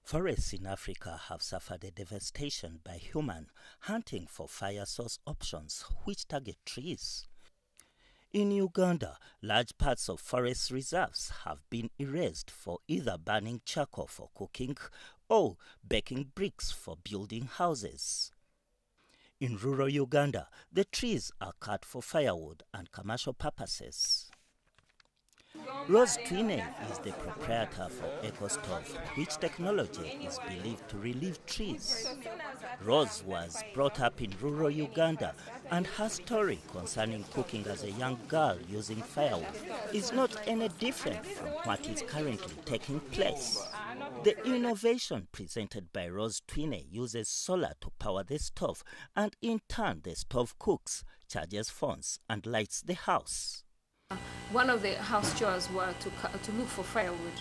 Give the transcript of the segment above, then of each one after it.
Forests in Africa have suffered a devastation by human hunting for fire source options which target trees. In Uganda, large parts of forest reserves have been erased for either burning charcoal for cooking or baking bricks for building houses. In rural Uganda, the trees are cut for firewood and commercial purposes. Rose Twine is the proprietor for EcoStove, which technology is believed to relieve trees. Rose was brought up in rural Uganda, and her story concerning cooking as a young girl using firewood is not any different from what is currently taking place. The innovation presented by Rose Twine uses solar to power the stove, and in turn the stove cooks, charges phones, and lights the house. One of the house chores were to look for firewood,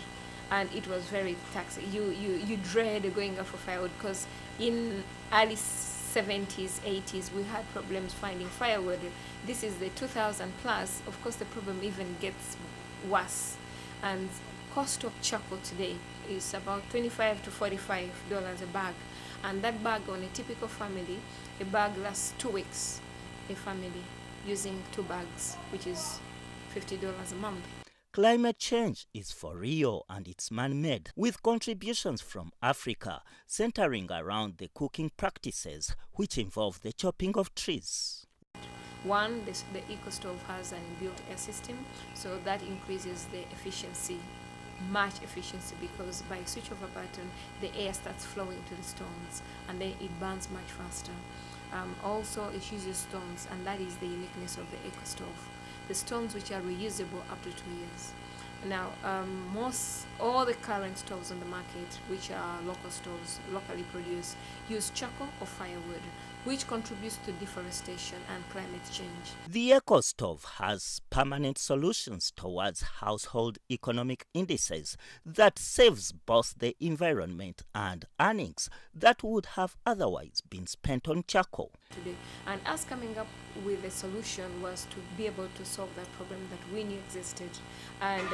and it was very taxing. You dread going out for firewood because in early 70s, 80s, we had problems finding firewood. This is the 2000 plus. Of course, the problem even gets worse, and cost of charcoal today is about $25 to $45 a bag, and that bag on a typical family, a bag lasts 2 weeks. A family using 2 bags, which is $50 a month. Climate change is for real and it's man-made, with contributions from Africa centering around the cooking practices which involve the chopping of trees. One, the EcoStove has an inbuilt air system, so that increases the efficiency, much efficiency, because by switch of a button, the air starts flowing to the stones and then it burns much faster. Also, it uses stones, and that is the uniqueness of the EcoStove. The stones which are reusable up to 2 years. Now, all the current stoves on the market, which are local stoves, locally produced, use charcoal or firewood, which contributes to deforestation and climate change. The EcoStove has permanent solutions towards household economic indices that saves both the environment and earnings that would have otherwise been spent on charcoal. Today, and us coming up with a solution was to be able to solve that problem that we knew existed, and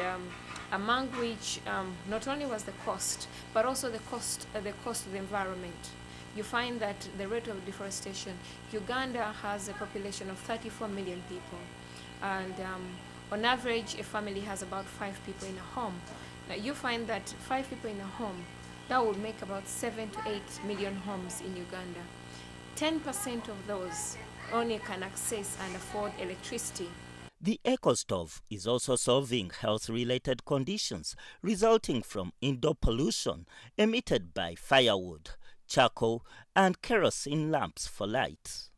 among which not only was the cost, but also the cost of the environment. You find that the rate of deforestation, Uganda has a population of 34 million people, and on average a family has about 5 people in a home. Now you find that 5 people in a home, that would make about 7 to 8 million homes in Uganda. 10% of those only can access and afford electricity. The EcoStove is also solving health-related conditions resulting from indoor pollution emitted by firewood, charcoal, and kerosene lamps for light.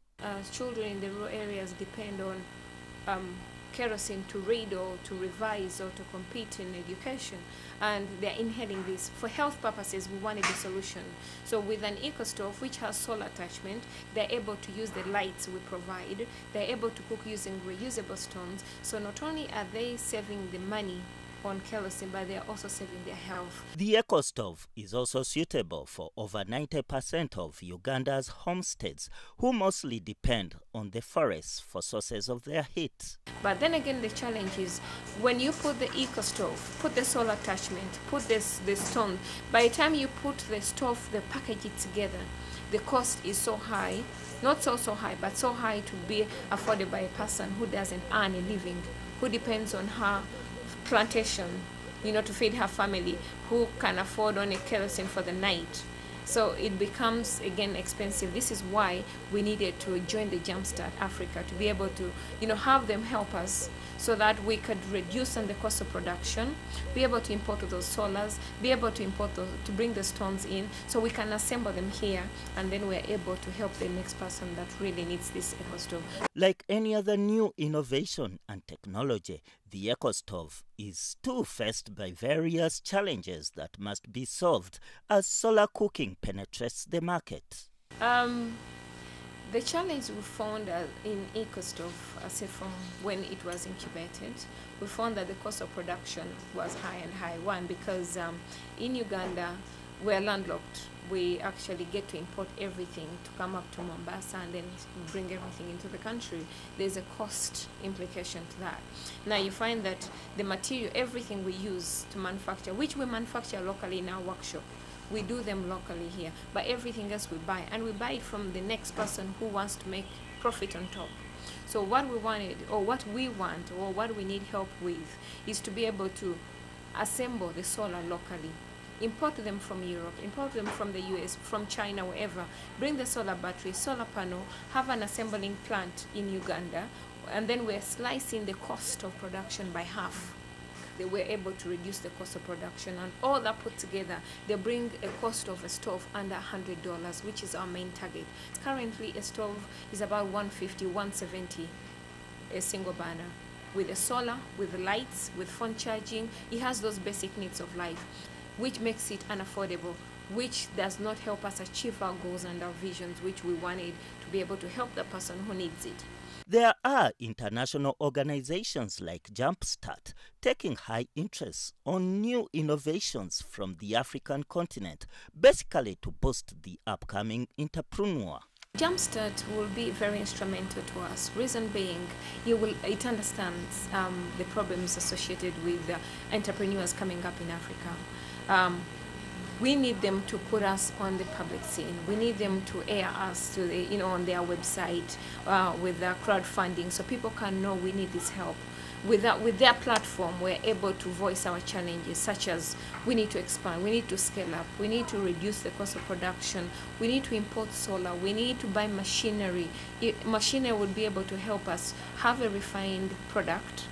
Children in the rural areas depend on kerosene to read or to revise or to compete in education, and they're inhaling this. For health purposes, we wanted a solution. So with an EcoStove which has solar attachment, they're able to use the lights we provide, they're able to cook using reusable stones, so not only are they saving the money on kerosene, but they are also saving their health. The EcoStove is also suitable for over 90% of Uganda's homesteads, who mostly depend on the forests for sources of their heat. But then again, the challenge is when you put the EcoStove, put the solar attachment, put the stone, by the time you put the stove, the package it together, the cost is so high, not so high, but so high to be afforded by a person who doesn't earn a living, who depends on her plantation, to feed her family, who can afford only kerosene for the night. So it becomes again expensive. This is why we needed to join the Jumpstart Africa to be able to, have them help us so that we could reduce on the cost of production, be able to import those solars, be able to to bring the stones in, so we can assemble them here, and then we're able to help the next person that really needs this EcoStove. Like any other new innovation and technology, the EcoStove is too faced by various challenges that must be solved as solar cooking penetrates the market. The challenge we found in EcoStove, I said from when it was incubated, we found that the cost of production was high and high. One, because in Uganda, we're landlocked. We actually get to import everything to come up to Mombasa and then bring everything into the country. There's a cost implication to that. Now you find that the material, everything we use to manufacture, which we manufacture locally in our workshop, We do them locally here, but everything else we buy, and we buy it from the next person who wants to make profit on top. So what we wanted, or what we want, or what we need help with, is to be able to assemble the solar locally, import them from Europe, import them from the US, from China, wherever, bring the solar battery, solar panel, have an assembling plant in Uganda, and then we're slicing the cost of production by half. They were able to reduce the cost of production, and all that put together, they bring a cost of a stove under $100, which is our main target. Currently, a stove is about $150, $170, a single burner. With the solar, with the lights, with phone charging, it has those basic needs of life, which makes it unaffordable, which does not help us achieve our goals and our visions, which we wanted to be able to help the person who needs it. There are international organizations like Jumpstart taking high interest on new innovations from the African continent, basically to boost the upcoming entrepreneur. Jumpstart will be very instrumental to us. Reason being, it understands the problems associated with entrepreneurs coming up in Africa. We need them to put us on the public scene. We need them to air us to the, on their website with their crowdfunding, so people can know we need this help. With their platform, we're able to voice our challenges, such as we need to expand, we need to scale up, we need to reduce the cost of production, we need to import solar, we need to buy machinery. Machinery would be able to help us have a refined product,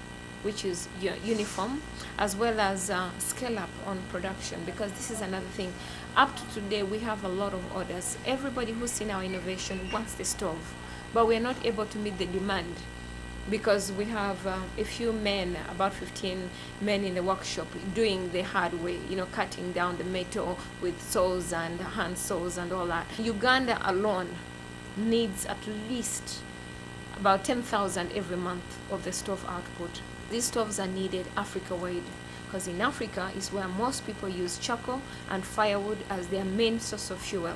which is uniform, as well as scale up on production, because this is another thing. Up to today, we have a lot of orders. Everybody who's seen our innovation wants the stove, but we're not able to meet the demand, because we have a few men, about 15 men in the workshop doing the hard way, cutting down the metal with saws and hand saws and all that. Uganda alone needs at least about 10,000 every month of the stove output. These stoves are needed Africa-wide, because in Africa is where most people use charcoal and firewood as their main source of fuel.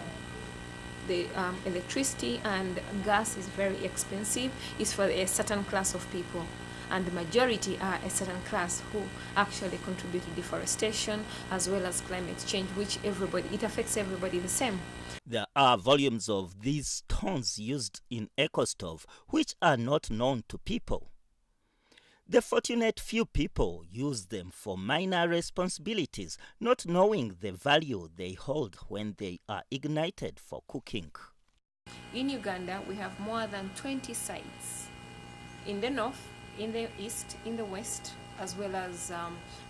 The electricity and gas is very expensive. It's for a certain class of people, and the majority are a certain class who actually contribute to deforestation as well as climate change, which it affects everybody the same. There are volumes of these stones used in EcoStove which are not known to people. The fortunate few people use them for minor responsibilities, not knowing the value they hold when they are ignited for cooking. In Uganda, we have more than 20 sites in the north, in the east, in the west, as well as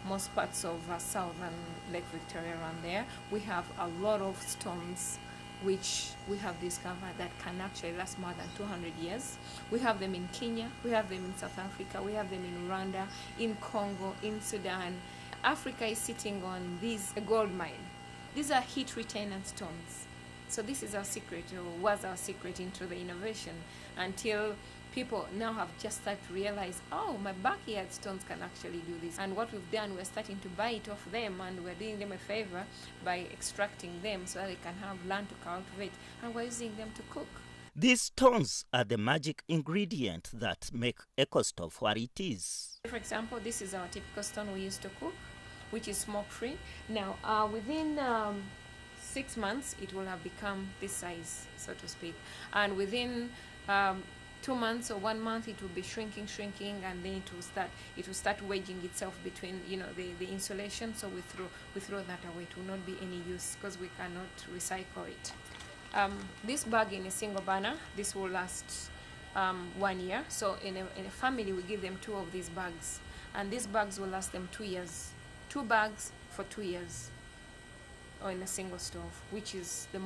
most parts of southern Lake Victoria around there. We have a lot of stones which we have discovered that can actually last more than 200 years. We have them in Kenya, we have them in South Africa, we have them in Rwanda, in Congo, in Sudan. Africa is sitting on a gold mine. These are heat retenant stones. So this is our secret, or was our secret into the innovation, until people now have just started to realize, oh, my backyard stones can actually do this. And what we've done, we're starting to buy it off them, and we're doing them a favor by extracting them so that they can have land to cultivate, and we're using them to cook. These stones are the magic ingredient that make EcoStove what it is. For example, this is our typical stone we use to cook, which is smoke-free. Now, within 6 months, it will have become this size, so to speak. And within 2 months or 1 month, it will be shrinking, and then it will start wedging itself between, the insulation. So we throw that away. It will not be any use because we cannot recycle it. This bag in a single burner, this will last 1 year. So in a family, we give them 2 of these bags, and these bags will last them 2 years. 2 bags for 2 years, or in a single stove, which is the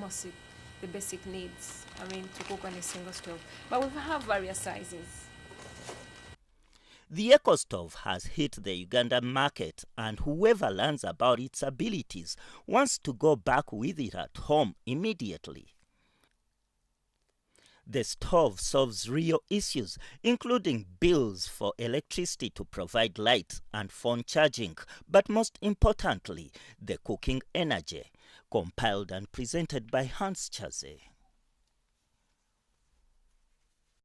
basic needs, to cook on a single stove. But we have various sizes. The EcoStove has hit the Ugandan market, and whoever learns about its abilities wants to go back with it at home immediately. The stove solves real issues, including bills for electricity to provide light and phone charging, but most importantly, the cooking energy. Compiled and presented by Hans Chaze.